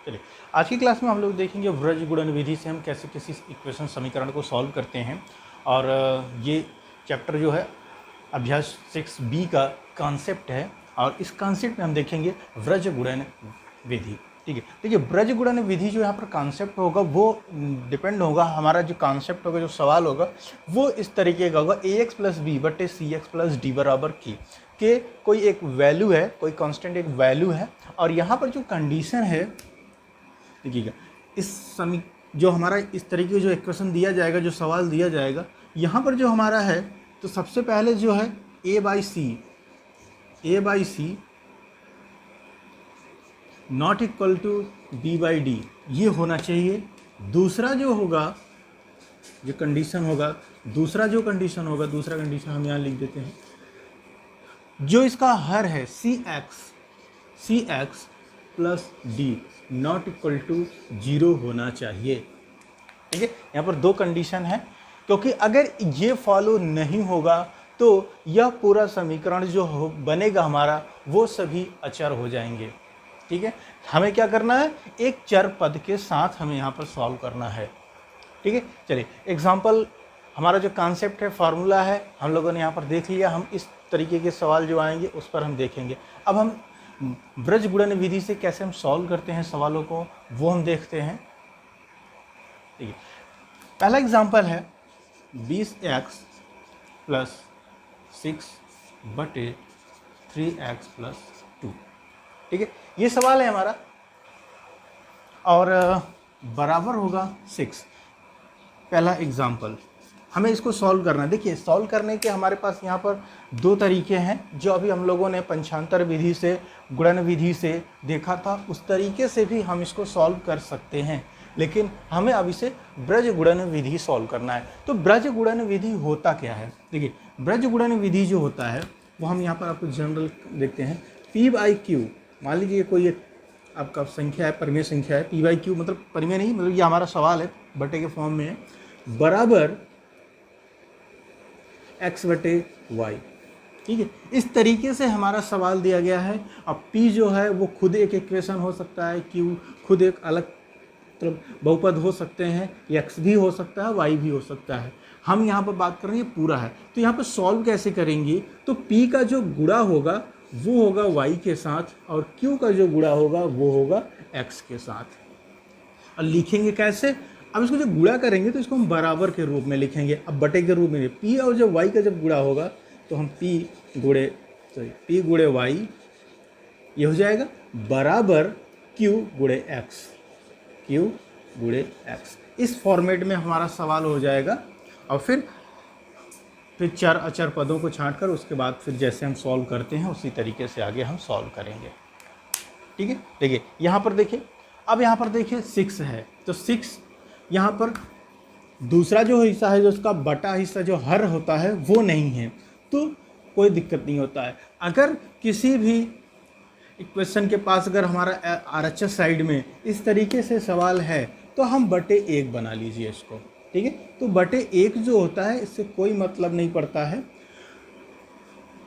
चलिए, आज की क्लास में हम लोग देखेंगे व्रज गुणन विधि से हम कैसे किसी इक्वेशन समीकरण को सॉल्व करते हैं। और ये चैप्टर जो है अभ्यास 6B का कॉन्सेप्ट है और इस कॉन्सेप्ट में हम देखेंगे व्रज गुणन विधि। ठीक है, देखिए व्रज गुणन विधि जो यहाँ पर कॉन्सेप्ट होगा वो डिपेंड होगा, हमारा जो कॉन्सेप्ट होगा, जो सवाल होगा वो इस तरीके का होगा, ax प्लस बी बटे सी एक्स प्लस डी बराबर के कोई एक वैल्यू है, कोई कांस्टेंट एक वैल्यू है और यहाँ पर जो कंडीशन है, देखिएगा इस जो हमारा इस तरीके का जो इक्वेशन दिया जाएगा, जो सवाल दिया जाएगा, यहाँ पर जो हमारा है तो सबसे पहले जो है a by C not equal to b by D ये होना चाहिए। दूसरा जो होगा, जो कंडीशन होगा, दूसरा कंडीशन हम यहाँ लिख देते हैं, जो इसका हर है c x plus d not equal to 0 होना चाहिए। ठीक है, यहाँ पर दो कंडीशन है, क्योंकि अगर ये फॉलो नहीं होगा तो यह पूरा समीकरण जो बनेगा हमारा वो सभी अचर हो जाएंगे। ठीक है, हमें क्या करना है, एक चर पद के साथ हमें यहाँ पर सॉल्व करना है। ठीक है, चलिए एग्जाम्पल, हमारा जो कॉन्सेप्ट है, फार्मूला है, हम लोगों ने यहाँ पर देख लिया। हम इस तरीके के सवाल जो आएंगे उस पर हम देखेंगे। अब हम व्रज गुणन विधि से कैसे हम सॉल्व करते हैं सवालों को वो हम देखते हैं। ठीक है, पहला एग्जाम्पल है 20x प्लस 6 बटे 3x प्लस 2। ठीक है, ये सवाल है हमारा और बराबर होगा 6। पहला एग्जाम्पल, हमें इसको सॉल्व करना है। देखिए सॉल्व करने के हमारे पास यहाँ पर दो तरीके हैं, जो अभी हम लोगों ने पंचांतर विधि से, गुणन विधि से देखा था, उस तरीके से भी हम इसको सॉल्व कर सकते हैं, लेकिन हमें अब इसे ब्रज गुणन विधि सॉल्व करना है। तो ब्रज गुणन विधि होता क्या है, देखिए ब्रज गुणन विधि जो होता है वो हम यहाँ पर आपको जनरल देखते हैं। पी बाई क्यू, मान लीजिए कोई एक आपका संख्या है, परिमेय संख्या है, पी बाई क्यू मतलब परिमेय नहीं, मतलब ये हमारा सवाल है, बटे के फॉर्म में है, बराबर x बटे y। ठीक है, इस तरीके से हमारा सवाल दिया गया है। अब p जो है वो खुद एक इक्वेशन हो सकता है, q खुद एक अलग मतलब बहुपद हो सकते हैं, x भी हो सकता है, y भी हो सकता है। हम यहाँ पर बात कर रहे हैं पूरा है, तो यहाँ पर सॉल्व कैसे करेंगे, तो p का जो गुणा होगा वो होगा y के साथ और q का जो गुणा होगा वो होगा x के साथ। और लिखेंगे कैसे, अब इसको जब गुणा करेंगे तो इसको हम बराबर के रूप में लिखेंगे, अब बटे के रूप में। p और जब y का जब गुणा होगा तो हम p गुणे y ये हो जाएगा बराबर q गुणे x। इस फॉर्मेट में हमारा सवाल हो जाएगा और फिर चार अचर पदों को छांट कर उसके बाद फिर जैसे हम सॉल्व करते हैं उसी तरीके से आगे हम सॉल्व करेंगे। ठीक है, देखिए यहाँ पर देखिए, अब यहाँ पर देखिए 6 है, तो 6 यहाँ पर दूसरा जो हिस्सा है, जो उसका बटा हिस्सा जो हर होता है वो नहीं है, तो कोई दिक्कत नहीं होता है। अगर किसी भी इक्वेशन के पास अगर हमारा RHS साइड में इस तरीके से सवाल है तो हम बटे 1 बना लीजिए इसको। ठीक है, तो बटे 1 जो होता है इससे कोई मतलब नहीं पड़ता है,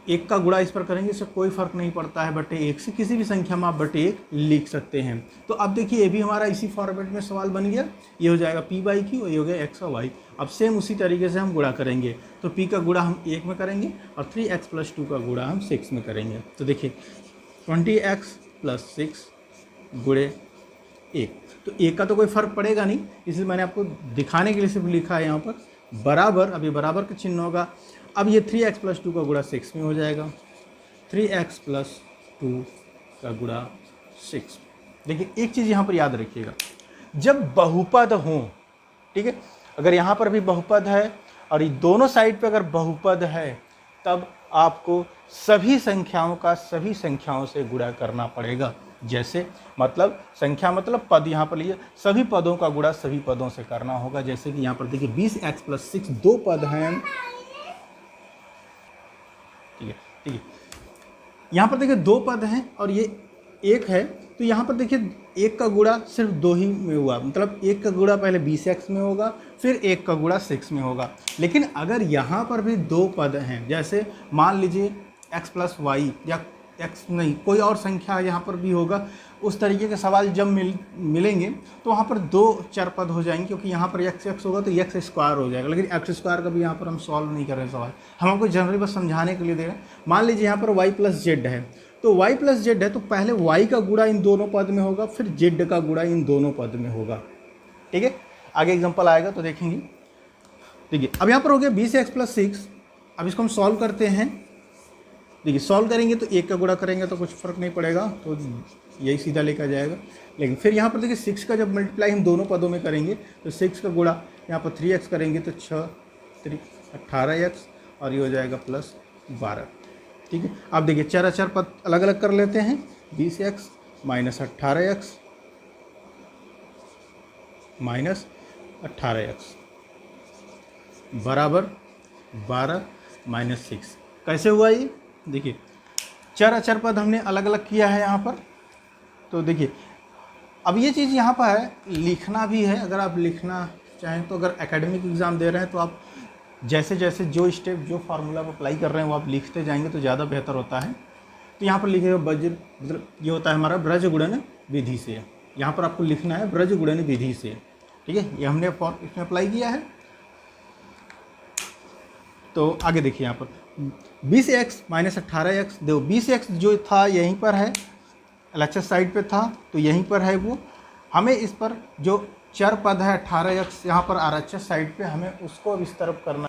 1 का गुणा इस पर करेंगे इससे कोई फर्क नहीं पड़ता है, बटे 1 से किसी भी संख्या में आप बटे 1 लिख सकते हैं। तो अब देखिए ये भी हमारा इसी फॉर्मेट में सवाल बन गया, ये हो जाएगा p बाई क्यू, ये हो गया x और y। अब सेम उसी तरीके से हम गुणा करेंगे, तो p का गुणा हम 1 में करेंगे और 3x प्लस 2 का गुणा हम 6 में करेंगे। तो देखिए 20x प्लस 6 गुणे 1, तो 1 का तो कोई फर्क पड़ेगा नहीं, इसलिए मैंने आपको दिखाने के लिए सिर्फ लिखा है यहाँ पर बराबर। अभी बराबर का चिन्ह होगा, अब ये 3x प्लस 2 का गुणा 6 में हो जाएगा, 3x प्लस 2 का गुणा 6। देखिए एक चीज़ यहाँ पर याद रखिएगा, जब बहुपद हों, ठीक है, अगर यहाँ पर भी बहुपद है और ये दोनों साइड पे अगर बहुपद है, तब आपको सभी संख्याओं का सभी संख्याओं से गुणा करना पड़ेगा। जैसे मतलब संख्या मतलब पद, यहाँ पर लिए सभी पदों का गुणा सभी पदों से करना होगा। जैसे कि यहाँ पर देखिए 20x प्लस 6 दो पद हैं, ठीक है, यहाँ पर देखिए 2 पद हैं और ये 1 है, तो यहाँ पर देखिए 1 का गुणा सिर्फ 2 ही में हुआ, मतलब 1 का गुणा पहले 20x में होगा फिर 1 का गुणा 6 में होगा। लेकिन अगर यहाँ पर भी 2 पद हैं, जैसे मान लीजिए x प्लस वाई या एक्स नहीं, कोई और संख्या यहाँ पर भी होगा। उस तरीके के सवाल जब मिलेंगे तो वहाँ पर दो चर पद हो जाएंगे, क्योंकि यहाँ पर एक्स होगा तो एक्स स्क्वायर हो जाएगा, लेकिन एक्स स्क्वायर का भी यहाँ पर हम सॉल्व नहीं कर रहे हैं सवाल, हम आपको जनरली बस समझाने के लिए दे रहे हैं। मान लीजिए यहाँ पर वाई प्लस जेड है, तो y प्लस जेड है तो पहले y का गुणा इन दोनों पद में होगा, फिर z का गुणा इन दोनों पद में होगा। ठीक है, आगे एग्जांपल आएगा तो देखेंगे। देखिए अब यहाँ पर हो गया 20x प्लस 6। अब इसको हम सॉल्व करते हैं। देखिए सॉल्व करेंगे तो 1 का गुणा करेंगे तो कुछ फर्क नहीं पड़ेगा, तो यही सीधा लेकर जाएगा। लेकिन फिर यहाँ पर देखिए 6 का जब मल्टीप्लाई हम दोनों पदों में करेंगे तो 6 का गुणा यहाँ पर 3x करेंगे तो 6 3 18x और ये हो जाएगा प्लस 12। ठीक है, अब देखिए चर अचर पद अलग अलग कर लेते हैं। 20x minus 18x minus 18x बराबर 12 माइनस 6। कैसे हुआ ये? देखिए चर अचर पद हमने अलग अलग किया है यहाँ पर। तो देखिए अब ये चीज़ यहाँ पर है, लिखना भी है। अगर आप लिखना चाहें तो अगर एकेडमिक एग्ज़ाम दे रहे हैं तो आप जैसे जैसे जो स्टेप जो फार्मूला आप अप्लाई कर रहे हैं वो आप लिखते जाएंगे तो ज़्यादा बेहतर होता है। तो यहाँ पर लिखे मतलब ये होता है हमारा ब्रज गुणन विधि से। यहाँ पर आपको लिखना है ब्रज गुणन विधि से। ठीक है, ये हमने इसमें अप्लाई किया है। तो आगे देखिए यहाँ पर 20x माइनस 18x, देखो 20x जो था यहीं पर है, LHS साइड पे था तो यहीं पर है वो। हमें इस पर जो चर पद है 18x यहाँ पर RHS साइड पे, हमें उसको अब इस तरफ करना।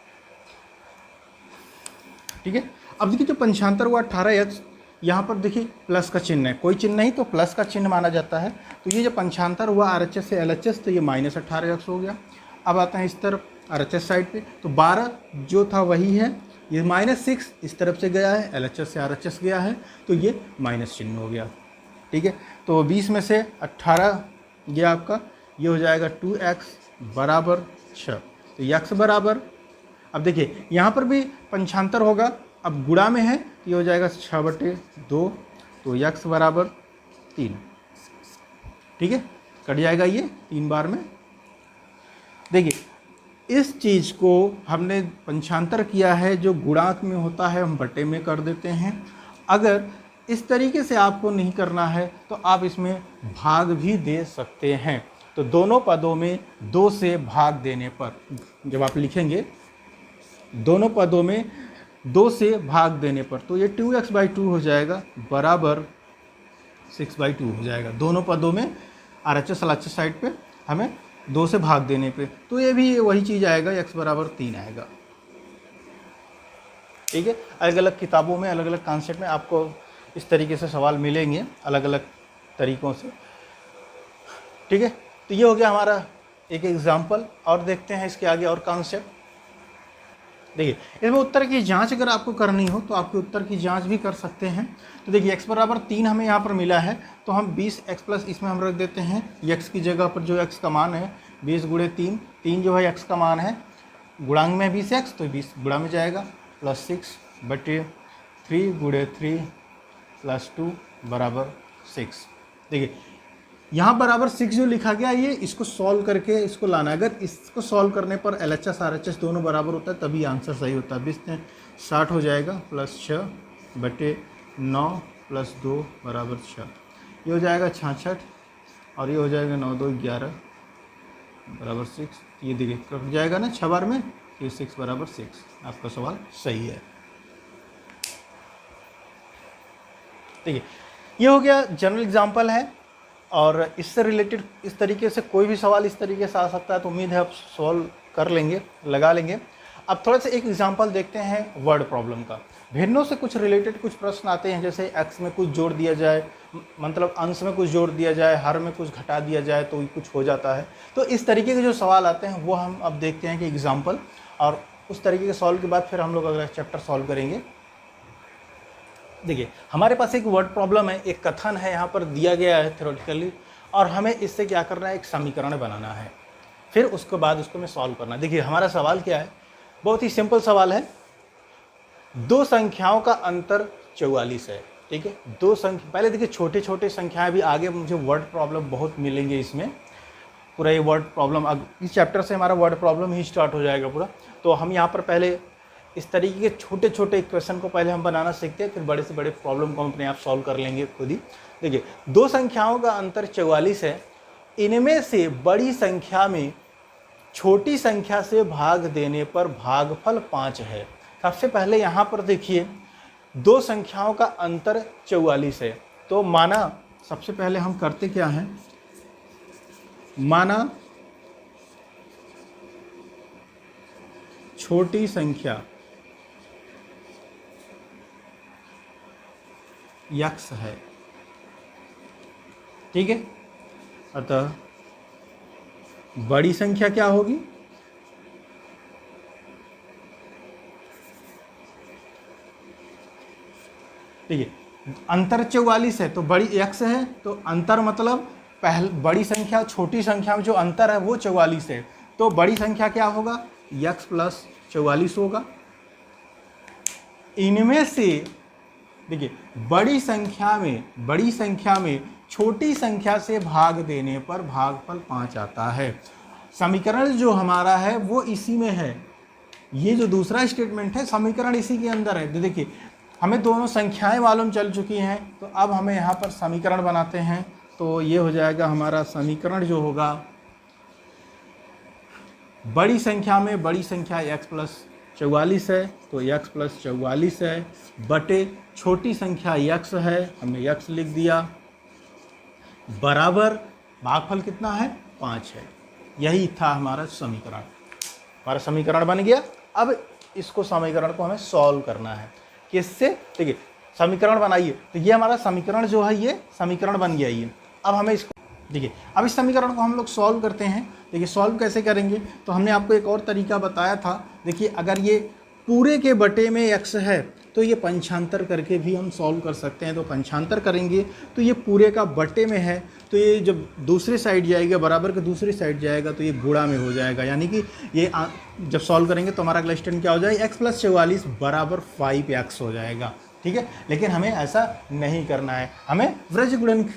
ठीक है, अब देखिए जो पंचांतर हुआ 18x, यहाँ पर देखिए प्लस का चिन्ह है, कोई चिन्ह नहीं तो प्लस का चिन्ह माना जाता है। तो ये जो पंचांतर हुआ RHS से LHS तो ये माइनस 18x हो गया। अब आते हैं इस तरफ RHS साइड पे, तो 12 जो था वही है, ये माइनस 6 इस तरफ से गया है, LHS से RHS गया है तो ये माइनस चिन्ह हो गया। ठीक है, तो 20 में से 18 गया आपका, ये हो जाएगा 2x बराबर 6। तो x बराबर, अब देखिए यहाँ पर भी पंचांतर होगा, अब गुणा में है तो ये हो जाएगा 6/2, तो x बराबर 3। ठीक है, कट जाएगा ये 3 बार में। देखिए इस चीज़ को हमने पंचांतर किया है, जो गुणांक में होता है हम बटे में कर देते हैं। अगर इस तरीके से आपको नहीं करना है तो आप इसमें भाग भी दे सकते हैं। तो दोनों पदों में 2 से भाग देने पर, जब आप लिखेंगे दोनों पदों में 2 से भाग देने पर, तो ये 2x/2 हो जाएगा बराबर 6/2 हो जाएगा। दोनों पदों में RHS LHS साइड पे हमें 2 से भाग देने पे, तो ये भी वही चीज़ आएगा, x बराबर 3 आएगा। ठीक है, अलग अलग किताबों में अलग अलग कॉन्सेप्ट में आपको इस तरीके से सवाल मिलेंगे अलग अलग तरीक़ों से। ठीक है, तो ये हो गया हमारा एक एग्जाम्पल। और देखते हैं इसके आगे और कॉन्सेप्ट। देखिए इसमें उत्तर की जांच अगर आपको करनी हो तो आपके उत्तर की जांच भी कर सकते हैं। तो देखिए x बराबर 3 हमें यहाँ पर मिला है, तो हम 20x प्लस इसमें हम रख देते हैं x की जगह पर जो x का मान है 20 गुणे 3, 3 जो है x का मान है, गुणांक में 20x तो 20 गुणा में जाएगा, प्लस 6/3 गुणे 3 प्लस 2 बराबर 6। देखिए यहाँ बराबर 6 जो लिखा गया, ये इसको सॉल्व करके इसको लाना। अगर इसको सॉल्व करने पर LHS RHS दोनों बराबर होता है तभी आंसर सही होता है। 20 में 60 हो जाएगा, प्लस 6/9 प्लस 2 बराबर 6, ये हो जाएगा 66 और ये हो जाएगा 9 2 11 बराबर 6। ये देखिए कट जाएगा ना 6 बार में, ये 6 बराबर 6। आपका सवाल सही है। देखिए ये हो गया जनरल एग्जाम्पल है, और इससे रिलेटेड इस तरीके से कोई भी सवाल इस तरीके से आ सकता है, तो उम्मीद है आप सॉल्व कर लेंगे, लगा लेंगे। अब थोड़ा सा एक एग्जांपल देखते हैं वर्ड प्रॉब्लम का। भिन्नों से कुछ रिलेटेड कुछ प्रश्न आते हैं, जैसे x में कुछ जोड़ दिया जाए, मतलब अंश में कुछ जोड़ दिया जाए, हर में कुछ घटा दिया जाए तो कुछ हो जाता है। तो इस तरीके के जो सवाल आते हैं वो हम अब देखते हैं कि एग्जाम्पल, और उस तरीके के सॉल्व के बाद फिर हम लोग अगला चैप्टर सॉल्व करेंगे। देखिए हमारे पास एक वर्ड प्रॉब्लम है, एक कथन है यहाँ पर दिया गया है थ्योरेटिकली, और हमें इससे क्या करना है, एक समीकरण बनाना है, फिर उसके बाद उसको में सॉल्व करना है। देखिए हमारा सवाल क्या है, बहुत ही सिंपल सवाल है। 2 संख्याओं का अंतर 44 है। ठीक है, 2 संख्या, पहले देखिए छोटे छोटे संख्याएं भी, आगे मुझे वर्ड प्रॉब्लम बहुत मिलेंगे इसमें। पूरा ये वर्ड प्रॉब्लम, इस चैप्टर से हमारा वर्ड प्रॉब्लम ही स्टार्ट हो जाएगा पूरा। तो हम यहाँ पर पहले इस तरीके के छोटे छोटे इक्वेशन को पहले हम बनाना सीखते हैं, फिर बड़े से बड़े प्रॉब्लम को हम अपने आप सॉल्व कर लेंगे खुद ही। देखिए, दो संख्याओं का अंतर 44 है, इनमें से बड़ी संख्या में छोटी संख्या से भाग देने पर भागफल 5 है। सबसे पहले यहाँ पर देखिए, दो संख्याओं का अंतर 44 है, तो माना सबसे पहले हम करते क्या हैं, माना छोटी संख्या x है, ठीक है। अतः बड़ी संख्या क्या होगी, ठीक है, अंतर 44 है तो बड़ी x है, तो अंतर मतलब बड़ी संख्या छोटी संख्या में जो अंतर है वो 44 है, तो बड़ी संख्या क्या होगा, x प्लस 44 होगा। इनमें से देखिए, बड़ी संख्या में छोटी संख्या से भाग देने पर भागफल 5 आता है। समीकरण जो हमारा है वो इसी में है, ये जो दूसरा स्टेटमेंट है समीकरण इसी के अंदर है। तो देखिए, हमें दोनों संख्याएं मालूम चल चुकी हैं, तो अब हमें यहाँ पर समीकरण बनाते हैं। तो ये हो जाएगा हमारा समीकरण जो होगा, बड़ी संख्या में बड़ी संख्या x प्लस 44 है, तो x प्लस 44 है, बटे छोटी संख्या x है, हमने x लिख दिया, बराबर भागफल कितना है, 5 है। यही था हमारा समीकरण, हमारा समीकरण बन गया। अब इसको समीकरण को हमें सॉल्व करना है, किससे, देखिए समीकरण बनाइए, तो ये हमारा समीकरण जो है ये समीकरण बन गया ये। अब हमें इसको देखिए, अब इस समीकरण को हम लोग सॉल्व करते हैं। देखिए सॉल्व कैसे करेंगे, तो हमने आपको एक और तरीका बताया था। देखिए, अगर ये पूरे के बटे में x है तो ये पंचांतर करके भी हम सॉल्व कर सकते हैं। तो पंचांतर करेंगे तो ये पूरे का बटे में है, तो ये जब दूसरी साइड जाएगा, बराबर के दूसरी साइड जाएगा, तो ये गुणा में हो जाएगा। यानी कि ये जब सॉल्व करेंगे तो हमारा अगला स्टेटमेंट क्या हो जाएगा, x प्लस 44 बराबर 5x हो जाएगा, ठीक है। लेकिन हमें ऐसा नहीं करना है, हमें वृज्ज गुणन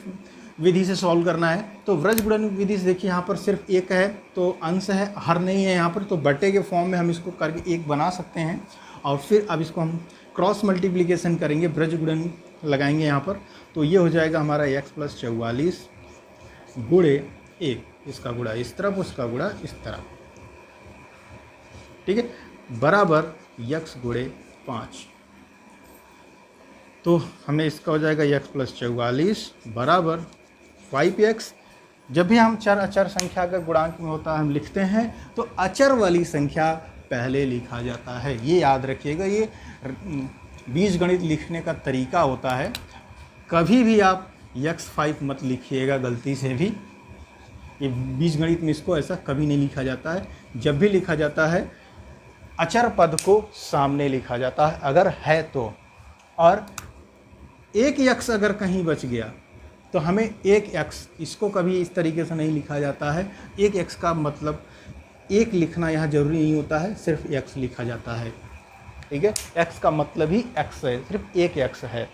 विधि से सॉल्व करना है। तो वृज्ज गुणन विधि से देखिए, यहाँ पर सिर्फ एक है तो अंश है, हर नहीं है यहाँ पर, तो बटे के फॉर्म में हम इसको करके एक बना सकते हैं। और फिर अब इसको हम क्रॉस मल्टीप्लिकेशन करेंगे, वृज्ज गुणन लगाएंगे यहाँ पर, तो ये हो जाएगा हमारा x प्लस 44 गुणे 1, इसका गुणा इस तरफ, उसका गुणा इस तरफ, ठीक है, बराबर x गुणे 5। तो हमें इसका हो जाएगा x प्लस 44 बराबर 5x। जब भी हम चर अचर संख्या का गुणांक में होता है हम लिखते हैं, तो अचर वाली संख्या पहले लिखा जाता है। ये याद रखिएगा, ये बीजगणित लिखने का तरीका होता है। कभी भी आप x5 मत लिखिएगा गलती से भी, ये बीजगणित में इसको ऐसा कभी नहीं लिखा जाता है। जब भी लिखा जाता है अचर पद को सामने लिखा जाता है अगर है तो, और एक x अगर कहीं बच गया तो हमें एक x, इसको कभी इस तरीके से नहीं लिखा जाता है। एक x का मतलब एक लिखना यहाँ जरूरी नहीं होता है, सिर्फ x लिखा जाता है, ठीक है। x का मतलब ही x है, सिर्फ एक x है,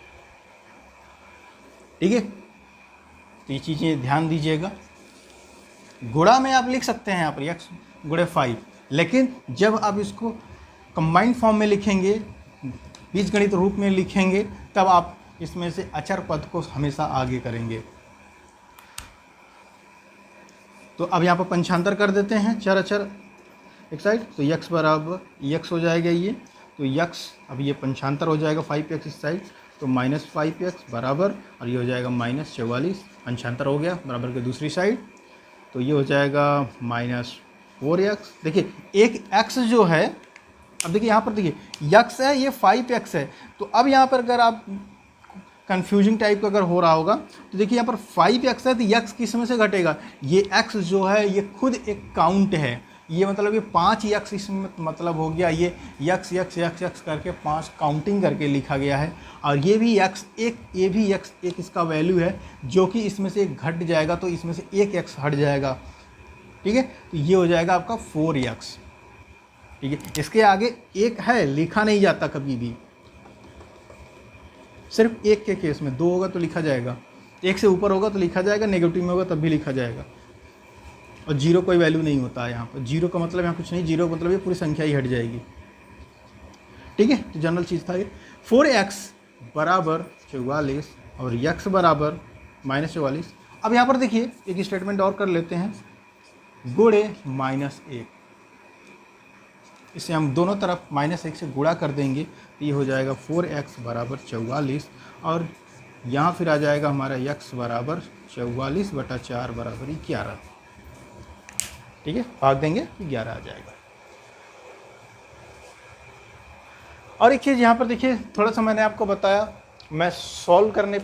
ठीक है। तो ये चीज़ें ध्यान दीजिएगा। गुणा में आप लिख सकते हैं यहाँ पर x गुणे 5, लेकिन जब आप इसको कंबाइंड फॉर्म में लिखेंगे, बीजगणित रूप में लिखेंगे, तब आप इसमें से अचर पद को हमेशा आगे करेंगे। तो अब यहाँ पर पंचांतर कर देते हैं चर अचर एक साइड, तो x बराबर x हो जाएगा ये, तो x अब ये पंचांतर हो जाएगा 5x इस साइड, तो माइनस 5x बराबर, और ये हो जाएगा माइनस 44, पंचांतर हो गया बराबर के दूसरी साइड, तो ये हो जाएगा माइनस 4x। देखिए एक x जो है, अब देखिए यहाँ पर देखिए x है, ये 5x है, तो अब यहाँ पर अगर आप कन्फ्यूजिंग टाइप का अगर हो रहा होगा तो देखिए यहाँ पर 5x है, तो x किस में से घटेगा, ये x जो है ये खुद एक काउंट है, ये मतलब ये 5x इसमें मतलब हो गया, ये x x x x करके 5 काउंटिंग करके लिखा गया है। और ये भी x एक, ये भी x एक इसका वैल्यू है जो कि इसमें से एक घट जाएगा, तो इसमें से एक x हट जाएगा, ठीक है। तो ये हो जाएगा आपका 4x, ठीक है। इसके आगे एक है, लिखा नहीं जाता कभी भी, सिर्फ एक के केस में, 2 होगा तो लिखा जाएगा, 1 से ऊपर होगा तो लिखा जाएगा, नेगेटिव में होगा तब भी लिखा जाएगा। और जीरो कोई वैल्यू नहीं होता है यहाँ पर, जीरो का मतलब यहाँ कुछ नहीं, जीरो का मतलब ये पूरी संख्या ही हट जाएगी। ठीक है, तो जनरल चीज़ था ये। 4x बराबर 44 और x बराबर -44। अब यहाँ पर देखिए एक स्टेटमेंट और कर लेते हैं, गुणे -1। इसे हम दोनों तरफ -1 से गुणा कर देंगे तो ये हो जाएगा 4x बराबर 44 और यहाँ फिर आ जाएगा हमारा x बराबर 44/4 बराबर 11। ठीक है, भाग देंगे तो 11 आ जाएगा। और एक चीज़ यहाँ पर देखिए, थोड़ा सा मैंने आपको बताया मैं सॉल्व करने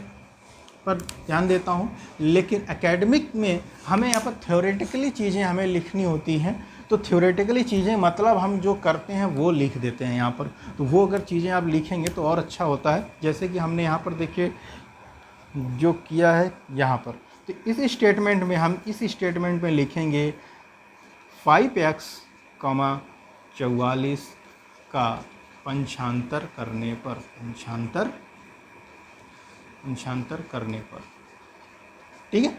पर ध्यान देता हूँ, लेकिन एकेडमिक में हमें यहाँ पर थ्योरेटिकली चीज़ें हमें लिखनी होती हैं। तो थ्योरेटिकली चीज़ें मतलब हम जो करते हैं वो लिख देते हैं यहाँ पर, तो वो अगर चीज़ें आप लिखेंगे तो और अच्छा होता है। जैसे कि हमने यहाँ पर देखिए जो किया है यहाँ पर, तो इस स्टेटमेंट में हम इस स्टेटमेंट में लिखेंगे 5x, 44 का पंचांतर करने पर, पंचांतर करने पर, ठीक है।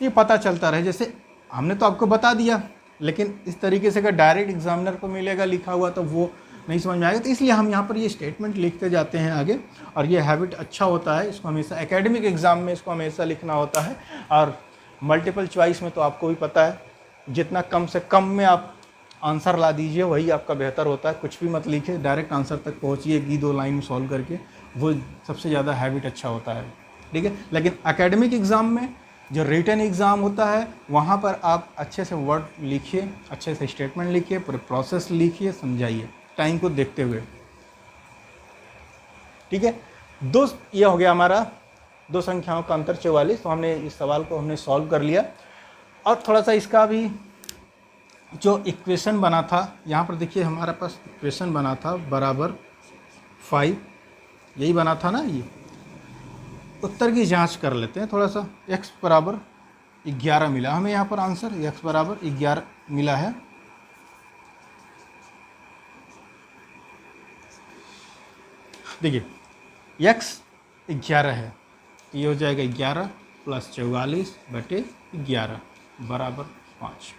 ये पता चलता रहे, जैसे हमने तो आपको बता दिया, लेकिन इस तरीके से अगर डायरेक्ट एग्जामिनर को मिलेगा लिखा हुआ तो वो नहीं समझ में आएगा। तो इसलिए हम यहाँ पर ये स्टेटमेंट लिखते जाते हैं आगे, और ये हैबिट अच्छा होता है। इसको हमेशा एकेडमिक एग्ज़ाम में इसको हमेशा लिखना होता है। और मल्टीपल चॉइस में तो आपको भी पता है, जितना कम से कम में आप आंसर ला दीजिए वही आपका बेहतर होता है। कुछ भी मत लिखिए, डायरेक्ट आंसर तक पहुँचिए 1-2 लाइन में सॉल्व करके, वो सबसे ज़्यादा हैबिट अच्छा होता है, ठीक है। लेकिन एकेडमिक एग्ज़ाम में जो रिटन एग्ज़ाम होता है वहाँ पर आप अच्छे से वर्ड लिखिए, अच्छे से स्टेटमेंट लिखिए, पूरे प्रोसेस लिखिए, समझाइए टाइम को देखते हुए, ठीक है। ये हो गया हमारा 2 संख्याओं का अंतर 44। तो हमने इस सवाल को हमने सॉल्व कर लिया। और थोड़ा सा इसका भी जो इक्वेशन बना था, यहाँ पर देखिए हमारे पास इक्वेशन बना था बराबर 5, यही बना था ना। ये उत्तर की जांच कर लेते हैं थोड़ा सा। x बराबर 11 मिला हमें यहाँ पर आंसर, x बराबर 11 मिला है। देखिए x 11 है, ये हो जाएगा 11 + 44/11 बराबर 5।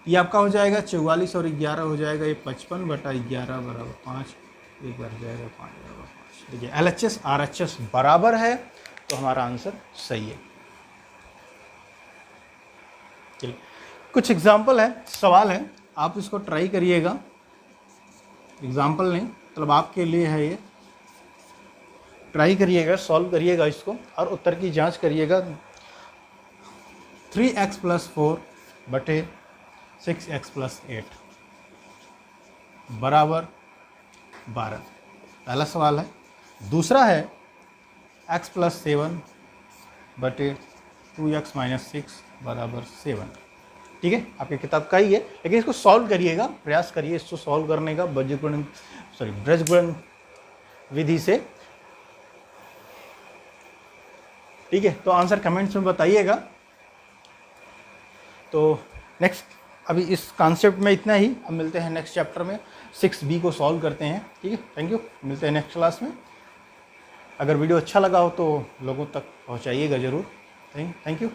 ये आपका हो जाएगा 44 और 11 हो जाएगा ये 55/11 बराबर 5, ये बढ़ जाएगा 5 बराबर 5। देखिए LHS RHS बराबर है, तो हमारा आंसर सही है। चलिए कुछ एग्जाम्पल है, सवाल है, आप इसको ट्राई करिएगा। एग्जाम्पल नहीं, मतलब आपके लिए है ये, ट्राई करिएगा, सॉल्व करिएगा इसको और उत्तर की जांच करिएगा। 3x + 4/6x + 8 बराबर 12, पहला सवाल है। दूसरा है x + 7/2x - 6 बराबर 7, ठीक है। आपकी किताब का ही है, लेकिन इसको सॉल्व करिएगा, प्रयास करिए इसको सॉल्व करने का बीजगणित विधि से, ठीक है। तो आंसर कमेंट्स में बताइएगा। तो नेक्स्ट, अभी इस कॉन्सेप्ट में इतना ही, अब मिलते हैं नेक्स्ट चैप्टर में, 6B को सॉल्व करते हैं, ठीक है। थैंक यू, मिलते हैं नेक्स्ट क्लास में। अगर वीडियो अच्छा लगा हो तो लोगों तक पहुंचाइएगा ज़रूर। Thank you.